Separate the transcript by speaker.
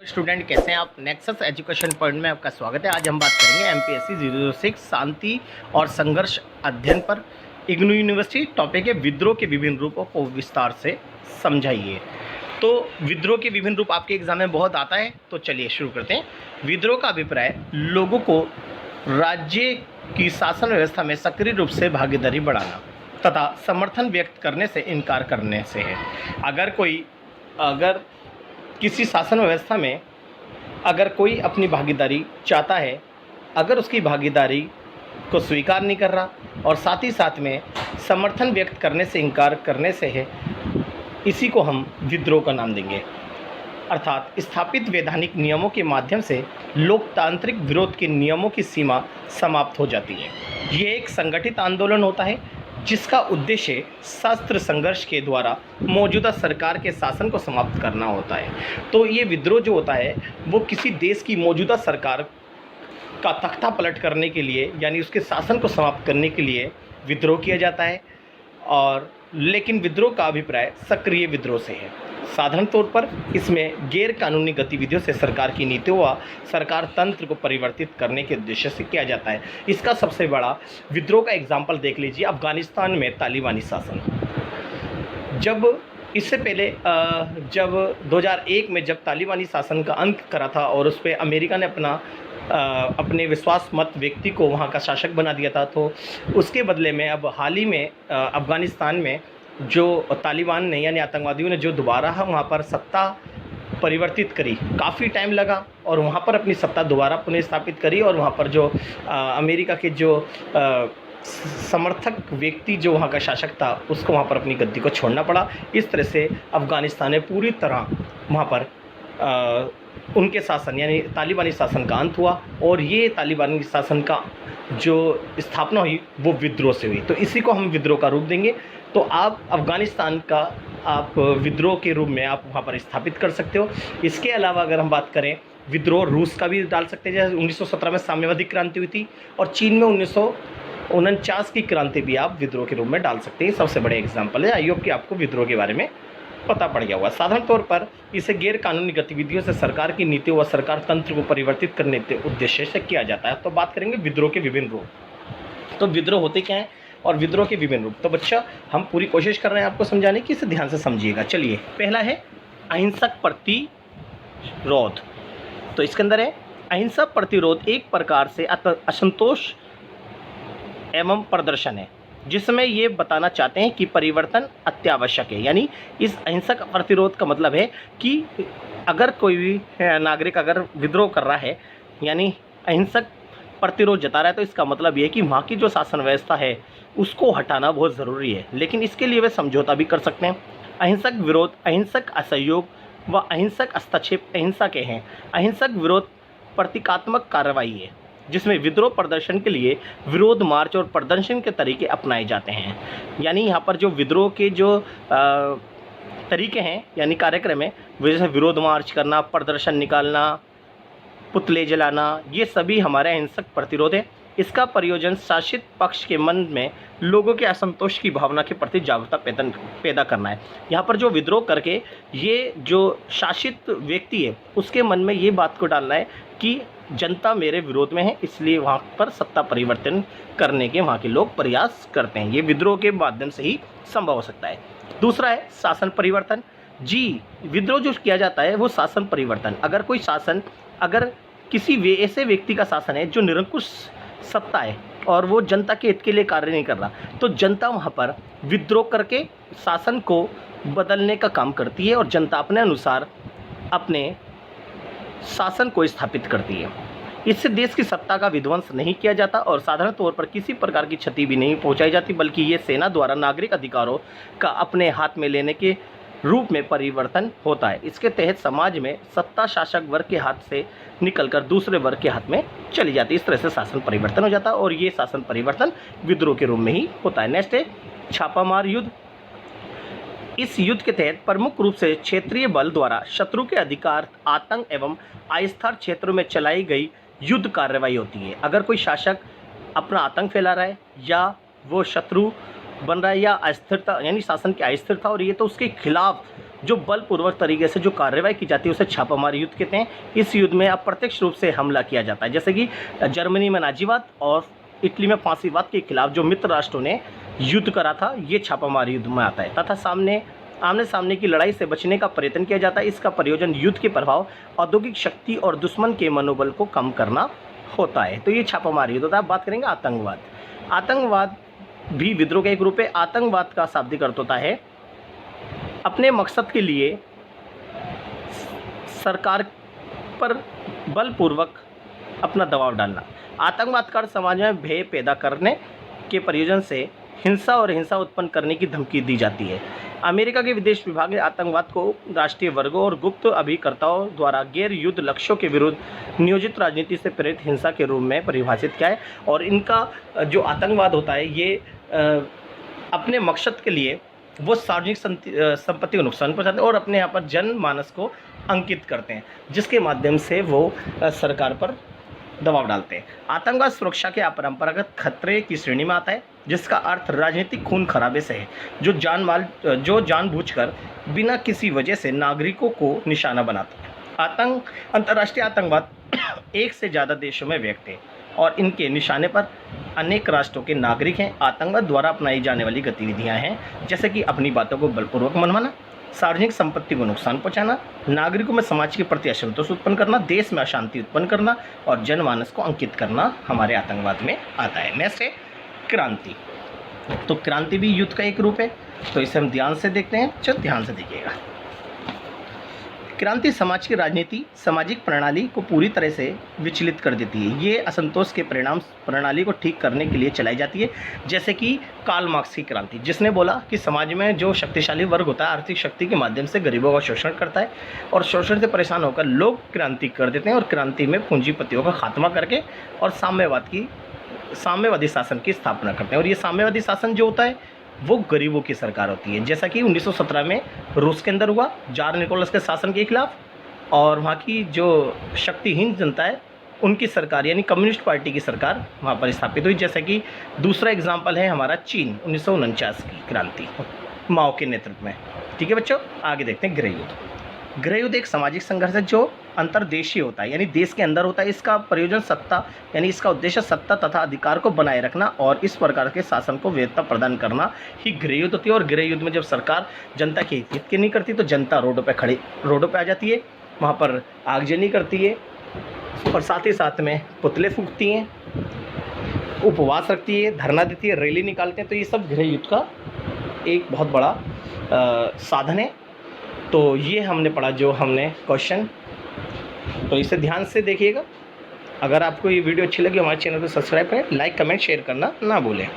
Speaker 1: Student कैसे हैं आप। नेक्सस एजुकेशन पॉइंट में आपका स्वागत है। आज हम बात करेंगे एमपीएससी 006 शांति और संघर्ष अध्ययन पर। इग्नू यूनिवर्सिटी टॉपिक है विद्रोह के विभिन्न रूपों को विस्तार से समझाइए। तो विद्रोह के विभिन्न रूप आपके एग्जाम में बहुत आता है, तो चलिए शुरू करते हैं। विद्रोह का अभिप्राय लोगों को राज्य की शासन व्यवस्था में सक्रिय रूप से भागीदारी बढ़ाना तथा समर्थन व्यक्त करने से इनकार करने से है। अगर किसी शासन व्यवस्था में अगर कोई अपनी भागीदारी चाहता है, अगर उसकी भागीदारी को स्वीकार नहीं कर रहा और साथ ही साथ में समर्थन व्यक्त करने से इनकार करने से है, इसी को हम विद्रोह का नाम देंगे। अर्थात स्थापित वैधानिक नियमों के माध्यम से लोकतांत्रिक विरोध के नियमों की सीमा समाप्त हो जाती है। ये एक संगठित आंदोलन होता है जिसका उद्देश्य शस्त्र संघर्ष के द्वारा मौजूदा सरकार के शासन को समाप्त करना होता है। तो ये विद्रोह जो होता है वो किसी देश की मौजूदा सरकार का तख्ता पलट करने के लिए, यानी उसके शासन को समाप्त करने के लिए विद्रोह किया जाता है। और लेकिन विद्रोह का अभिप्राय सक्रिय विद्रोह से है। साधारण तौर पर इसमें गैर कानूनी गतिविधियों से सरकार की नीतियों व सरकार तंत्र को परिवर्तित करने के उद्देश्य से किया जाता है। इसका सबसे बड़ा विद्रोह का एग्जाम्पल देख लीजिए, अफगानिस्तान में तालिबानी शासन। जब इससे पहले जब 2001 में जब तालिबानी शासन का अंत करा था और उस पर अमेरिका ने अपने विश्वास मत व्यक्ति को वहाँ का शासक बना दिया था, तो उसके बदले में अब हाल ही में अफ़गानिस्तान में जो तालिबान ने यानी आतंकवादियों ने जो दोबारा वहाँ पर सत्ता परिवर्तित करी, काफ़ी टाइम लगा और वहाँ पर अपनी सत्ता दोबारा पुनः स्थापित करी। और वहाँ पर जो अमेरिका के जो समर्थक व्यक्ति जो वहाँ का शासक था, उसको वहाँ पर अपनी गद्दी को छोड़ना पड़ा। इस तरह से अफ़गानिस्तान में पूरी तरह वहाँ पर उनके शासन यानी तालिबानी शासन का अंत हुआ। और ये तालिबानी शासन का जो स्थापना हुई वो विद्रोह से हुई, तो इसी को हम विद्रोह का रूप देंगे। तो आप अफ़गानिस्तान का आप विद्रोह के रूप में आप वहाँ पर स्थापित कर सकते हो। इसके अलावा अगर हम बात करें, विद्रोह रूस का भी डाल सकते हैं, जैसे 1917 में साम्यवादी क्रांति हुई थी, और चीन में 1949 की क्रांति भी आप विद्रोह के रूप में डाल सकते हैं। सबसे बड़े एग्जाम्पल है। आई होप कि आपको विद्रोह के बारे में पता पड़ गया हुआ। साधारण तौर पर इसे गैर कानूनी गतिविधियों से सरकार की नीतियों व सरकार तंत्र को परिवर्तित करने के उद्देश्य से किया जाता है। तो बात करेंगे विद्रोह के विभिन्न रूप। तो विद्रोह होते क्या हैं और विद्रोह के विभिन्न रूप। तो बच्चा हम पूरी कोशिश कर रहे हैं आपको समझाने की, इसे ध्यान से समझिएगा। चलिए, पहला है अहिंसक प्रतिरोध। तो इसके अंदर है अहिंसक प्रतिरोध एक प्रकार से असंतोष एवं प्रदर्शन है जिसमें ये बताना चाहते हैं कि परिवर्तन अत्यावश्यक है। यानी इस अहिंसक प्रतिरोध का मतलब है कि अगर कोई भी नागरिक अगर विद्रोह कर रहा है यानी अहिंसक प्रतिरोध जता रहा है, तो इसका मतलब ये है कि वहाँ की जो शासन व्यवस्था है उसको हटाना बहुत ज़रूरी है। लेकिन इसके लिए वे समझौता भी कर सकते हैं। अहिंसक विरोध, अहिंसक असहयोग व अहिंसक हस्तक्षेप अहिंसा के हैं। अहिंसक विरोध प्रतीकात्मक कार्रवाई है जिसमें विद्रोह प्रदर्शन के लिए विरोध मार्च और प्रदर्शन के तरीके अपनाए जाते हैं। यानी यहाँ पर जो विद्रोह के जो तरीके हैं यानी कार्यक्रम है, जैसे विरोध मार्च करना, प्रदर्शन निकालना, पुतले जलाना, ये सभी हमारे अहिंसक प्रतिरोध है। इसका प्रयोजन शासित पक्ष के मन में लोगों के असंतोष की भावना के प्रति जागरूकता पैदा करना है। यहाँ पर जो विद्रोह करके ये जो शासित व्यक्ति है उसके मन में ये बात को डालना है कि जनता मेरे विरोध में है, इसलिए वहाँ पर सत्ता परिवर्तन करने के वहाँ के लोग प्रयास करते हैं। ये विद्रोह के माध्यम से ही संभव हो सकता है। दूसरा है शासन परिवर्तन। जी, विद्रोह जो किया जाता है वो शासन परिवर्तन। अगर कोई शासन, अगर किसी ऐसे व्यक्ति का शासन है जो निरंकुश सत्ता है और वो जनता के हित के लिए कार्य नहीं कर रहा, तो जनता वहाँ पर विद्रोह करके शासन को बदलने का काम करती है और जनता अपने अनुसार अपने शासन को स्थापित करती है। इससे देश की सत्ता का विध्वंस नहीं किया जाता और साधारण तौर पर किसी प्रकार की क्षति भी नहीं पहुंचाई जाती, बल्कि ये सेना द्वारा नागरिक अधिकारों का अपने हाथ में लेने के रूप में परिवर्तन होता है। इसके तहत समाज में सत्ता शासक वर्ग के हाथ से निकलकर दूसरे वर्ग के हाथ में चली जाती है। इस तरह से शासन परिवर्तन हो जाता है और ये शासन परिवर्तन विद्रोह के रूप में ही होता है। नेक्स्ट है छापामार युद्ध। इस युद्ध के तहत प्रमुख रूप से क्षेत्रीय बल द्वारा शत्रु के अधिकार, आतंक एवं अस्थायी क्षेत्रों में चलाई गई युद्ध कार्रवाई होती है। अगर कोई शासक अपना आतंक फैला रहा है या वो शत्रु बन रहा है या अस्थिरता यानी शासन की अस्थिरता हो रही है, तो उसके खिलाफ जो बलपूर्वक तरीके से जो कार्रवाई की जाती है उसे छापामार युद्ध कहते हैं। इस युद्ध में अप्रत्यक्ष रूप से हमला किया जाता है, जैसे कि जर्मनी में नाजीवाद और इटली में फांसीवाद के खिलाफ जो मित्र राष्ट्रों ने युद्ध करा था, ये छापामार युद्ध में आता है। तथा आमने सामने की लड़ाई से बचने का प्रयत्न किया जाता है। इसका प्रयोजन युद्ध के प्रभाव, औद्योगिक शक्ति और दुश्मन के मनोबल को कम करना होता है। तो ये छापामार युद्ध होता है। अब बात करेंगे आतंकवाद। आतंकवाद भी विद्रोह का एक रूप है। आतंकवाद का शाब्दिक अर्थ होता है अपने मकसद के लिए सरकार पर बलपूर्वक अपना दबाव डालना। आतंकवाद का समाज में भय पैदा करने के प्रयोजन से हिंसा और हिंसा उत्पन्न करने की धमकी दी जाती है। अमेरिका के विदेश विभाग ने आतंकवाद को राष्ट्रीय वर्गों और गुप्त अभिकर्ताओं द्वारा गैर युद्ध लक्ष्यों के विरुद्ध नियोजित राजनीति से प्रेरित हिंसा के रूप में परिभाषित किया है। और इनका जो आतंकवाद होता है ये अपने मकसद के लिए वो सार्वजनिक संपत्ति को नुकसान पहुंचाते हैं और अपने यहाँ पर जनमानस को अंकित करते हैं, जिसके माध्यम से वो सरकार पर दबाव डालते हैं। आतंकवाद सुरक्षा के अपरंपरागत खतरे की श्रेणी में आता है, जिसका अर्थ राजनीतिक खून खराबे से है, जो जानबूझकर बिना किसी वजह से नागरिकों को निशाना बनाता है। अंतर्राष्ट्रीय आतंकवाद एक से ज़्यादा देशों में व्यक्त है और इनके निशाने पर अनेक राष्ट्रों के नागरिक हैं। आतंकवाद द्वारा अपनाई जाने वाली गतिविधियां हैं, जैसे कि अपनी बातों को बलपूर्वक मनवाना, सार्वजनिक संपत्ति को नुकसान पहुंचाना, नागरिकों में समाज के प्रति असंतोष उत्पन्न करना, देश में अशांति उत्पन्न करना और जनमानस को अंकित करना हमारे आतंकवाद में आता है। नेक्स्ट है क्रांति। तो क्रांति भी युद्ध का एक रूप है, तो इसे हम ध्यान से देखते हैं। चलो ध्यान से देखिएगा। क्रांति समाज की राजनीति, सामाजिक प्रणाली को पूरी तरह से विचलित कर देती है। ये असंतोष के परिणाम प्रणाली को ठीक करने के लिए चलाई जाती है, जैसे कि कार्ल मार्क्स की क्रांति, जिसने बोला कि समाज में जो शक्तिशाली वर्ग होता है आर्थिक शक्ति के माध्यम से गरीबों का शोषण करता है और शोषण से परेशान होकर लोग क्रांति कर देते हैं और क्रांति में पूंजीपतियों का खात्मा करके और साम्यवादी शासन की स्थापना करते हैं। और ये साम्यवादी शासन जो होता है वो गरीबों की सरकार होती है, जैसा कि 1917 में रूस के अंदर हुआ जार निकोलस के शासन के खिलाफ, और वहाँ की जो शक्तिहीन जनता है उनकी सरकार यानी कम्युनिस्ट पार्टी की सरकार वहाँ पर स्थापित हुई। जैसे कि दूसरा एग्जाम्पल है हमारा चीन 1949 की क्रांति माओ के नेतृत्व में। ठीक है बच्चों, आगे देखते हैं गृह युद्ध। गृह युद्ध एक सामाजिक संघर्ष है जो अंतर्देशीय होता है, यानी देश के अंदर होता है। इसका प्रयोजन सत्ता यानी इसका उद्देश्य सत्ता तथा अधिकार को बनाए रखना और इस प्रकार के शासन को वैधता प्रदान करना ही गृह युद्ध होती है। और गृह युद्ध में जब सरकार जनता के हित की नहीं करती तो जनता रोडों पे आ जाती है, वहाँ पर आगजनी करती है और साथ ही साथ में पुतले फूंकती हैं, उपवास रखती है, धरना देती है, रैली निकालते हैं। तो ये सब गृह युद्ध का एक बहुत बड़ा साधन है। तो ये हमने पढ़ा जो हमने क्वेश्चन, तो इसे ध्यान से देखिएगा। अगर आपको ये वीडियो अच्छी लगी हमारे चैनल को सब्सक्राइब करें, लाइक कमेंट शेयर करना ना भूलें।